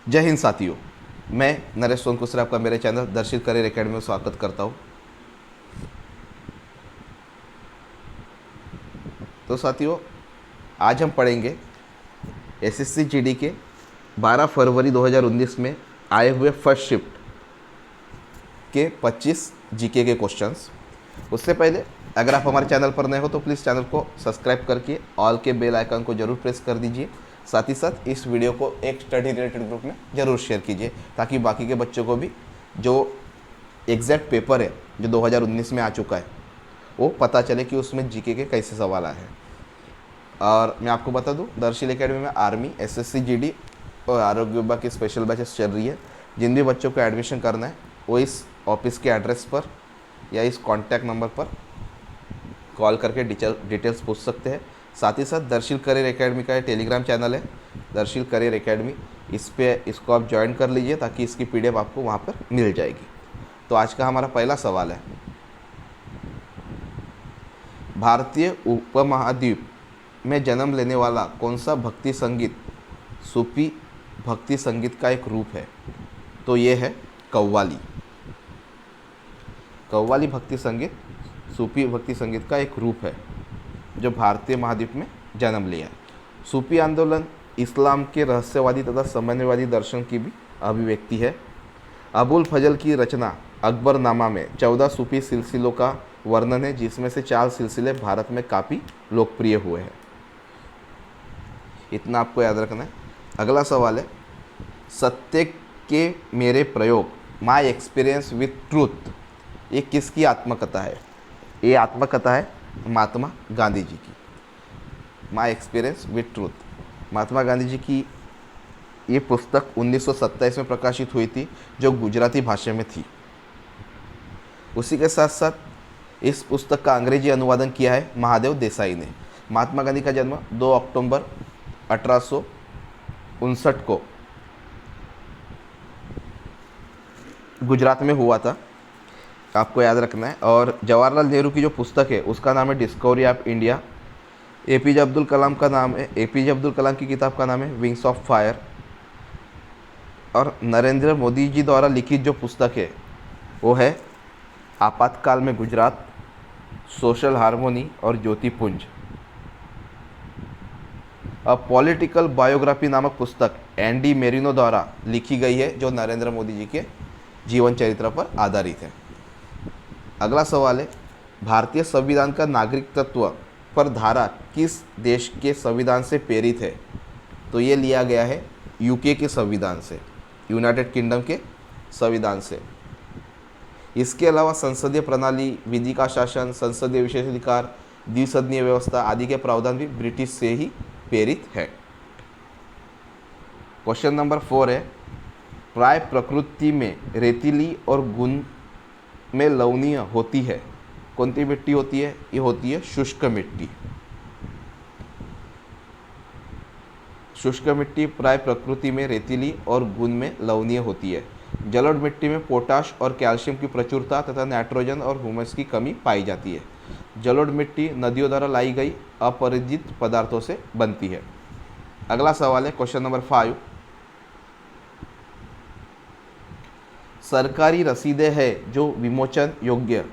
जय हिंद साथियों, मैं नरेश सोनकुसरे आपका मेरे चैनल दर्शित करियर एकेडमी में स्वागत करता हूँ। तो साथियों, आज हम पढ़ेंगे एसएससी जीडी के 12 फरवरी 2019 में आए हुए फर्स्ट शिफ्ट के 25 जीके के क्वेश्चंस। उससे पहले अगर आप हमारे चैनल पर नए हो तो प्लीज़ चैनल को सब्सक्राइब करके ऑल के बेल आइकन को जरूर प्रेस कर दीजिए। साथ ही साथ इस वीडियो को एक स्टडी रिलेटेड ग्रुप में ज़रूर शेयर कीजिए ताकि बाकी के बच्चों को भी जो एग्जैक्ट पेपर है जो 2019 में आ चुका है वो पता चले कि उसमें जीके के कैसे सवाल आए हैं। और मैं आपको बता दूं, दर्शिल एकेडमी में आर्मी, एसएससी जीडी और आरोग्य विभाग की स्पेशल बैचेस चल रही है। जिन भी बच्चों को एडमिशन करना है वो इस ऑफिस के एड्रेस पर या इस कॉन्टैक्ट नंबर पर कॉल करके डिटेल्स पूछ सकते हैं। साथ ही साथ दर्शिल करियर एकेडमी का टेलीग्राम चैनल है दर्शिल करियर एकेडमी, इसको आप ज्वाइन कर लीजिए ताकि इसकी पीडीएफ आपको वहाँ पर मिल जाएगी। तो आज का हमारा पहला सवाल है, भारतीय उपमहाद्वीप में जन्म लेने वाला कौन सा भक्ति संगीत सूफी भक्ति संगीत का एक रूप है? तो ये है कव्वाली। कव्वाली भक्ति संगीत सूफी भक्ति संगीत का एक रूप है जो भारतीय महाद्वीप में जन्म लिया है। सूफी आंदोलन इस्लाम के रहस्यवादी तथा समन्वयवादी दर्शन की भी अभिव्यक्ति है। अबुल फजल की रचना अकबरनामा में 14 सूफी सिलसिलों का वर्णन है, जिसमें से 4 सिलसिले भारत में काफ़ी लोकप्रिय हुए हैं। इतना आपको याद रखना है। अगला सवाल है, सत्य के मेरे प्रयोग, माई एक्सपीरियंस विथ ट्रूथ, ये किसकी आत्मकथा है? ये आत्मकथा है महात्मा गांधी जी की। My experience with truth, Mahatma Gandhi ji की ये पुस्तक 1927 में प्रकाशित हुई थी, जो गुजराती भाषा में थी। उसी के साथ साथ इस पुस्तक का अंग्रेजी अनुवादन किया है महादेव देसाई ने। महात्मा गांधी का जन्म 2 अक्टूबर 1859 को गुजरात में हुआ था, आपको याद रखना है। और जवाहरलाल नेहरू की जो पुस्तक है उसका नाम है Discovery of India. APJ Abdul Kalam का नाम है, एपीजे अब्दुल कलाम की किताब का नाम है विंग्स ऑफ फायर। और नरेंद्र मोदी जी द्वारा लिखित जो पुस्तक है वो है आपातकाल में गुजरात, सोशल हार्मोनी और ज्योतिपुंज। अ पॉलिटिकल बायोग्राफी नामक पुस्तक एंडी मेरिनो द्वारा लिखी गई है, जो नरेंद्र मोदी जी के जीवन चरित्र पर आधारित है। अगला सवाल है, भारतीय संविधान का नागरिक तत्व पर धारा किस देश के संविधान से प्रेरित है? तो ये लिया गया है यूके के संविधान से, यूनाइटेड किंगडम के संविधान से। इसके अलावा संसदीय प्रणाली, विधि का शासन, संसदीय विशेषाधिकार, द्विसदनीय व्यवस्था आदि के प्रावधान भी ब्रिटिश से ही प्रेरित है। क्वेश्चन नंबर 4 है, प्राय प्रकृति में रेतीली और गुण में लवणीय होती है, कौन सी मिट्टी होती है? ये होती है शुष्क मिट्टी। शुष्क मिट्टी प्राय प्रकृति में रेतीली और गुण में लवणीय होती है। जलोढ़ मिट्टी में पोटाश और कैल्शियम की प्रचुरता तथा नाइट्रोजन और ह्यूमस की कमी पाई जाती है। जलोढ़ मिट्टी नदियों द्वारा लाई गई अपरिचित पदार्थों से बनती है। अगला सवाल है, क्वेश्चन नंबर 5, सरकारी रसीदें हैं जो विमोचन योग्य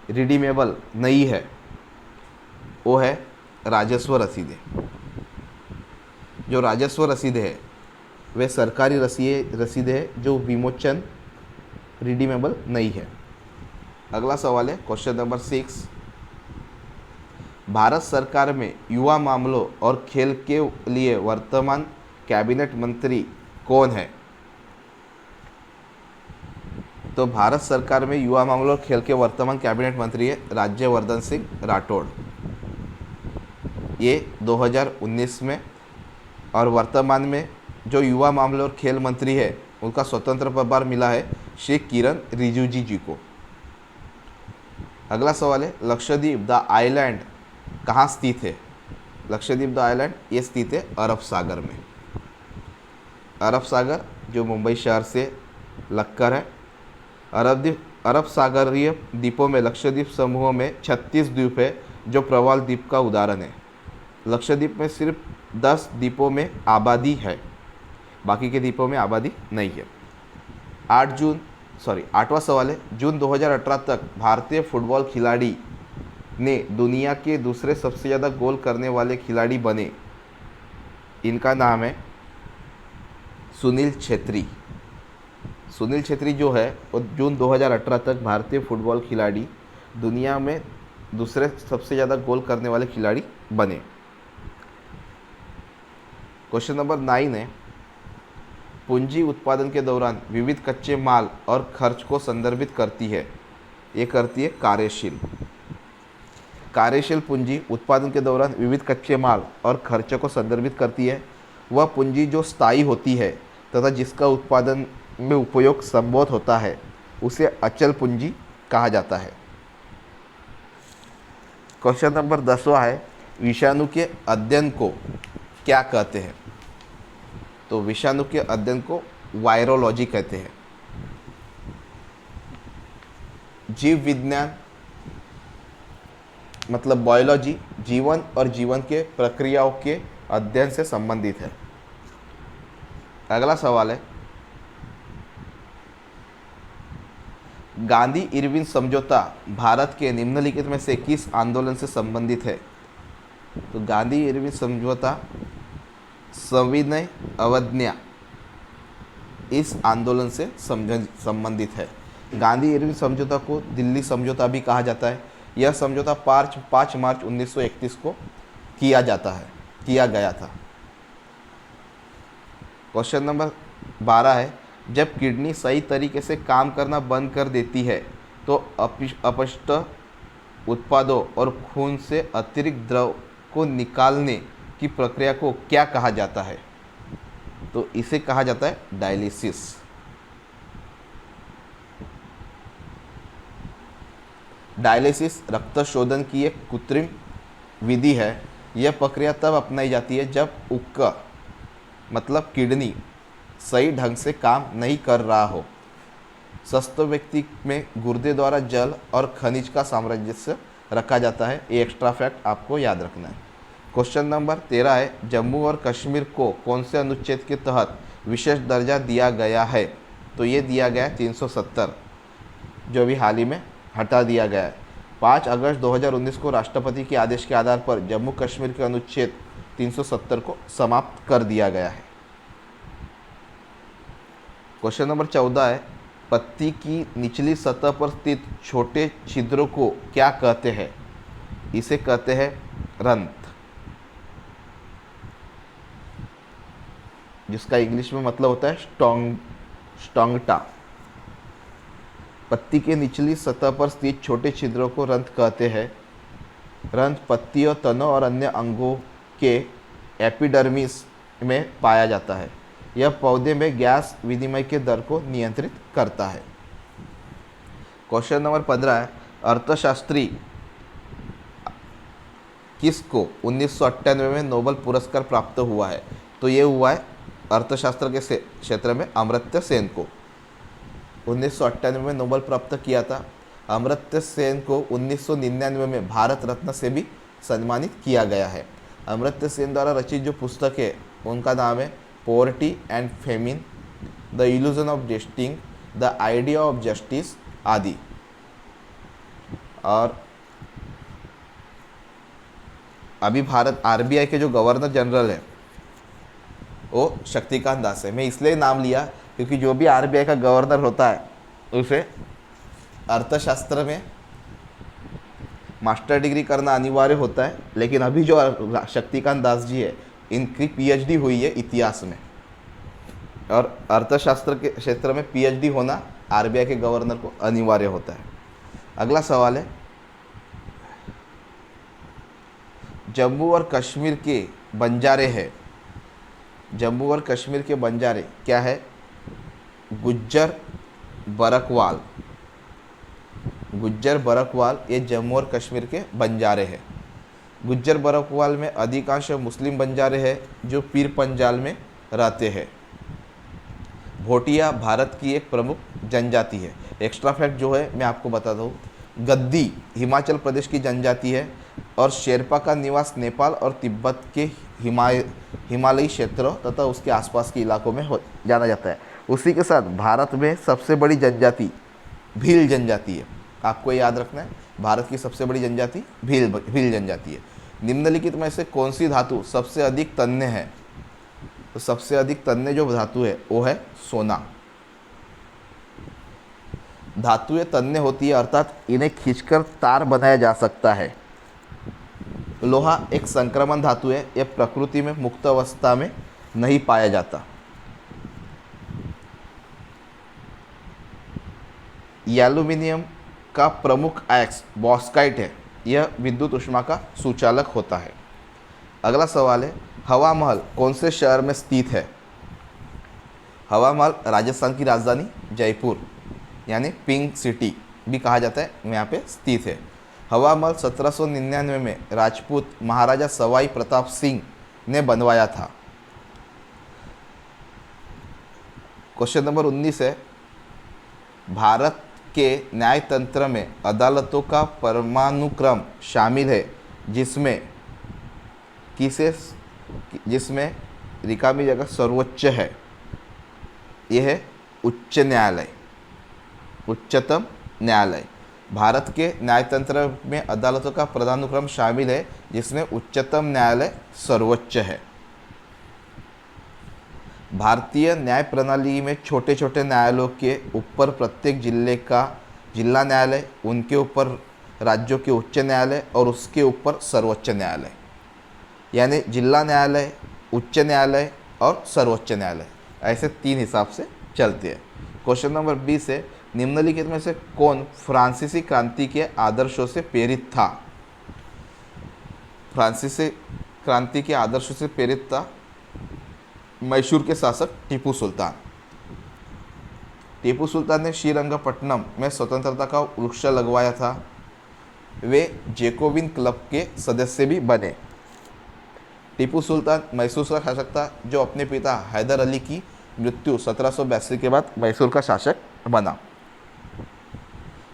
रिडीमेबल नहीं है, वो है राजस्व रसीदें। जो राजस्व रसीदें हैं वे सरकारी रसीदें हैं जो विमोचन रिडीमेबल नहीं है। अगला सवाल है, क्वेश्चन नंबर 6, भारत सरकार में युवा मामलों और खेल के लिए वर्तमान कैबिनेट मंत्री कौन है? तो भारत सरकार में युवा मामलों और खेल के वर्तमान कैबिनेट मंत्री है राज्यवर्धन सिंह राठौड़। ये 2019 में, और वर्तमान में जो युवा मामले और खेल मंत्री है उनका स्वतंत्र प्रभार मिला है श्री किरण रिजिजू जी को। अगला सवाल है, लक्षद्वीप द आइलैंड कहाँ स्थित है? लक्षद्वीप द आइलैंड ये स्थित है अरब सागर में। अरब सागर जो मुंबई शहर से लगकर है। अरब सागरीय द्वीपों में लक्षद्वीप समूह में 36 द्वीप है जो प्रवाल द्वीप का उदाहरण है। लक्षद्वीप में सिर्फ 10 द्वीपों में आबादी है। बाकी के द्वीपों में आबादी नहीं है। 8वां सवाल है, जून 2018 तक भारतीय फुटबॉल खिलाड़ी ने दुनिया के दूसरे सबसे ज़्यादा गोल करने वाले खिलाड़ी बने। इनका नाम है सुनील छेत्री। सुनील छेत्री जो है वो जून 2018 तक भारतीय फुटबॉल खिलाड़ी दुनिया में दूसरे सबसे ज़्यादा गोल करने वाले खिलाड़ी बने। क्वेश्चन नंबर 9 है, पूंजी उत्पादन के दौरान विविध कच्चे माल और खर्च को संदर्भित करती है। ये करती है कार्यशील। कार्यशील पूंजी उत्पादन के दौरान विविध कच्चे माल और खर्चों को संदर्भित करती है। वह पूंजी जो स्थायी होती है तथा जिसका उत्पादन में उपयोग संभव होता है उसे अचल पूंजी कहा जाता है। क्वेश्चन नंबर 10वां है, विषाणु के अध्ययन को क्या कहते हैं? तो विषाणु के अध्ययन को वायरोलॉजी कहते हैं। जीव विज्ञान मतलब बायोलॉजी जीवन और जीवन के प्रक्रियाओं के अध्ययन से संबंधित है। अगला सवाल है, गांधी इरविन समझौता भारत के निम्नलिखित में से किस आंदोलन से संबंधित है? तो गांधी इरविन समझौता सविनय अवज्ञा इस आंदोलन से संबंधित है। गांधी इरविन समझौता को दिल्ली समझौता भी कहा जाता है। यह समझौता 5 मार्च 1931 को किया गया था। क्वेश्चन नंबर 12 है, जब किडनी सही तरीके से काम करना बंद कर देती है तो अपशिष्ट उत्पादों और खून से अतिरिक्त द्रव को निकालने की प्रक्रिया को क्या कहा जाता है? तो इसे कहा जाता है डायलिसिस। डायलिसिस रक्त शोधन की एक कृत्रिम विधि है। यह प्रक्रिया तब अपनाई जाती है जब उक्का मतलब किडनी सही ढंग से काम नहीं कर रहा हो। स्वस्थ व्यक्ति में गुर्दे द्वारा जल और खनिज का सामंजस्य रखा जाता है। ये एक्स्ट्रा फैक्ट आपको याद रखना है। क्वेश्चन नंबर 13 है, जम्मू और कश्मीर को कौन से अनुच्छेद के तहत विशेष दर्जा दिया गया है? तो ये दिया गया है 370, जो अभी हाल ही में हटा दिया गया है। 5 अगस्त 2019 को राष्ट्रपति के आदेश के आधार पर जम्मू कश्मीर के अनुच्छेद 370 को समाप्त कर दिया गया है। क्वेश्चन नंबर 14 है, पत्ती की निचली सतह पर स्थित छोटे छिद्रों को क्या कहते हैं? इसे कहते हैं रंध्र, जिसका इंग्लिश में मतलब होता है स्टोंगटा। पत्ती के निचली सतह पर स्थित छोटे छिद्रों को रंध्र कहते हैं। रंध्र पत्तियों, तनों और अन्य अंगों के एपिडर्मिस में पाया जाता है। यह पौधे में गैस विनिमय के दर को नियंत्रित करता है। क्वेश्चन नंबर 15 है, अर्थशास्त्री किसको 1998 में नोबेल पुरस्कार प्राप्त हुआ है? तो ये हुआ है अर्थशास्त्र के क्षेत्र में अमर्त्य सेन को। 1998 में नोबेल प्राप्त किया था। अमर्त्य सेन को 1999 में भारत रत्न से भी सम्मानित किया गया है। अमर्त्य सेन द्वारा रचित जो पुस्तक है उनका नाम है poverty and famine, the illusion of justice, the idea of justice आदि। और अभी भारत आरबीआई के जो गवर्नर जनरल है वो शक्तिकांत दास है। मैं इसलिए नाम लिया क्योंकि जो भी आरबीआई का गवर्नर होता है उसे अर्थशास्त्र में मास्टर डिग्री करना अनिवार्य होता है। लेकिन अभी जो शक्तिकांत दास जी है इनकी पीएचडी हुई है इतिहास में, और अर्थशास्त्र के क्षेत्र में पीएचडी होना आरबीआई के गवर्नर को अनिवार्य होता है। अगला सवाल है, जम्मू और कश्मीर के बंजारे हैं। जम्मू और कश्मीर के बंजारे क्या है? गुज्जर बरकवाल। गुज्जर बरकवाल ये जम्मू और कश्मीर के बंजारे हैं। गुज्जर बरकवाल में अधिकांश मुस्लिम बंजारे हैं जो पीर पंजाल में रहते हैं। भोटिया भारत की एक प्रमुख जनजाति है। एक्स्ट्रा फैक्ट जो है मैं आपको बता दूँ, गद्दी हिमाचल प्रदेश की जनजाति है और शेरपा का निवास नेपाल और तिब्बत के हिमालयी क्षेत्रों तथा उसके आसपास के इलाकों में जाना जाता है। उसी के साथ भारत में सबसे बड़ी जनजाति भील जनजाति है। आपको याद रखना है, भारत की सबसे बड़ी जनजाति भील जनजाति है। निम्नलिखित में से कौन सी धातु सबसे अधिक तन्य है? तो सबसे अधिक तन्य जो धातु है वो है सोना। धातुएं तन्य होती है अर्थात इन्हें खींचकर तार बनाया जा सकता है। लोहा एक संक्रमण धातु है, यह प्रकृति में मुक्त अवस्था में नहीं पाया जाता। एल्यूमिनियम का प्रमुख अयस्क बॉक्साइट है, यह विद्युत ऊष्मा का सुचालक होता है। अगला सवाल है, हवा महल कौन से शहर में स्थित है? हवा महल राजस्थान की राजधानी जयपुर यानी पिंक सिटी भी कहा जाता है, यहाँ पे स्थित है। हवा महल 1799 में राजपूत महाराजा सवाई प्रताप सिंह ने बनवाया था। क्वेश्चन नंबर 19 है, भारत के न्यायतंत्र में अदालतों का परमानुक्रम शामिल है जिसमें रिकामी जगह सर्वोच्च है। यह है उच्च न्यायालय, उच्चतम न्यायालय। भारत के न्यायतंत्र में अदालतों का पदानुक्रम शामिल है जिसमें उच्चतम न्यायालय सर्वोच्च है। भारतीय न्याय प्रणाली में छोटे छोटे न्यायालयों के ऊपर प्रत्येक जिले का जिला न्यायालय, उनके ऊपर राज्यों के उच्च न्यायालय और उसके ऊपर सर्वोच्च न्यायालय, यानी जिला न्यायालय, उच्च न्यायालय और सर्वोच्च न्यायालय, ऐसे 3 हिसाब से चलते हैं। क्वेश्चन नंबर 20 है, निम्नलिखित में से कौन फ्रांसीसी क्रांति के आदर्शों से प्रेरित था? फ्रांसीसी क्रांति के आदर्शों से प्रेरित था मैसूर के शासक टीपू सुल्तान। टीपू सुल्तान ने श्रीरंगपट्टनम में स्वतंत्रता का वृक्ष लगवाया था। वे जैकोबिन क्लब के सदस्य भी बने। टीपू सुल्तान मैसूर का शासक था जो अपने पिता हैदर अली की मृत्यु 1782 के बाद मैसूर का शासक बना।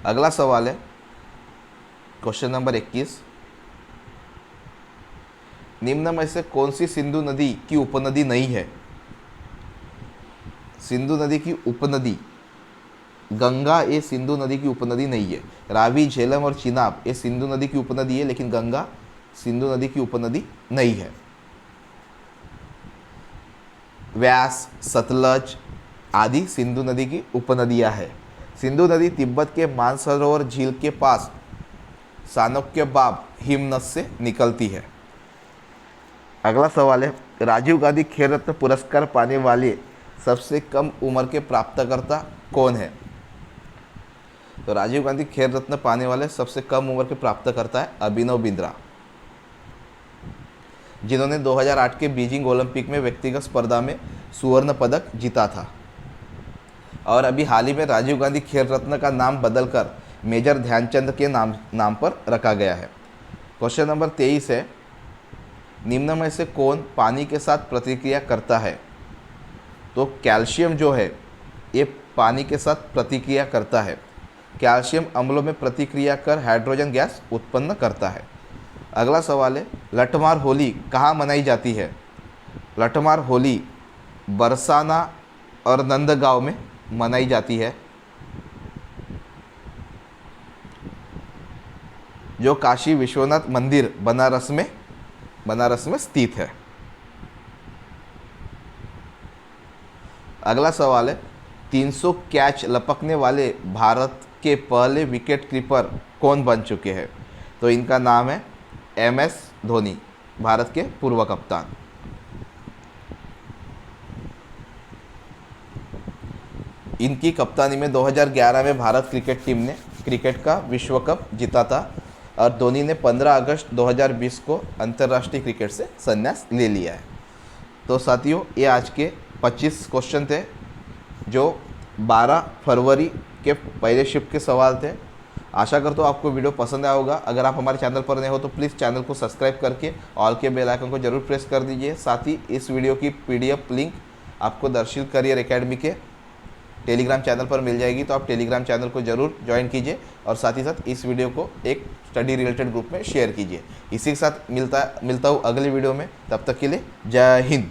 अगला सवाल है क्वेश्चन नंबर 21, निम्न में से कौन सी सिंधु नदी की उपनदी नहीं है? सिंधु नदी की उपनदी गंगा ये सिंधु नदी की उपनदी नहीं है। रावी, झेलम और चिनाब ये सिंधु नदी की उपनदी है, लेकिन गंगा सिंधु नदी की उपनदी नहीं है। व्यास, सतलज आदि सिंधु नदी की उपनदियां हैं। सिंधु नदी तिब्बत के मानसरोवर झील के पास चाणक्यबाब हिमनद से निकलती है। अगला सवाल है, राजीव गांधी खेल रत्न पुरस्कार पाने वाले सबसे कम उम्र के प्राप्तकर्ता कौन है? तो राजीव गांधी खेल रत्न पाने वाले सबसे कम उम्र के प्राप्तकर्ता है अभिनव बिंद्रा, जिन्होंने 2008 के बीजिंग ओलंपिक में व्यक्तिगत स्पर्धा में स्वर्ण पदक जीता था। और अभी हाल ही में राजीव गांधी खेल रत्न का नाम बदलकर मेजर ध्यानचंद के नाम पर रखा गया है। क्वेश्चन नंबर 23 है, निम्न में से कौन पानी के साथ प्रतिक्रिया करता है? तो कैल्शियम जो है ये पानी के साथ प्रतिक्रिया करता है। कैल्शियम अम्लों में प्रतिक्रिया कर हाइड्रोजन गैस उत्पन्न करता है। अगला सवाल है, लठमार होली कहाँ मनाई जाती है? लठमार होली बरसाना और नंदगांव में मनाई जाती है, जो काशी विश्वनाथ मंदिर बनारस में स्थित है। अगला सवाल है, 300 कैच लपकने वाले भारत के पहले विकेट कीपर कौन बन चुके हैं? तो इनका नाम है MS धोनी, भारत के पूर्व कप्तान। इनकी कप्तानी में 2011 में भारत क्रिकेट टीम ने क्रिकेट का विश्व कप जीता था और धोनी ने 15 अगस्त 2020 को अंतर्राष्ट्रीय क्रिकेट से संन्यास ले लिया है। तो साथियों, ये आज के 25 क्वेश्चन थे जो 12 फरवरी के पहले शिफ्ट के सवाल थे। आशा करता हूँ आपको वीडियो पसंद आया होगा। अगर आप हमारे चैनल पर नए हो तो प्लीज़ चैनल को सब्सक्राइब करके ऑल के बेल आइकन को जरूर प्रेस कर दीजिए। साथ ही इस वीडियो की PDF लिंक आपको दर्शिल करियर एकेडमी के टेलीग्राम चैनल पर मिल जाएगी, तो आप टेलीग्राम चैनल को ज़रूर ज्वाइन कीजिए और साथ ही साथ इस वीडियो को एक स्टडी रिलेटेड ग्रुप में शेयर कीजिए। इसी के साथ मिलता हूँ अगले वीडियो में, तब तक के लिए जय हिंद।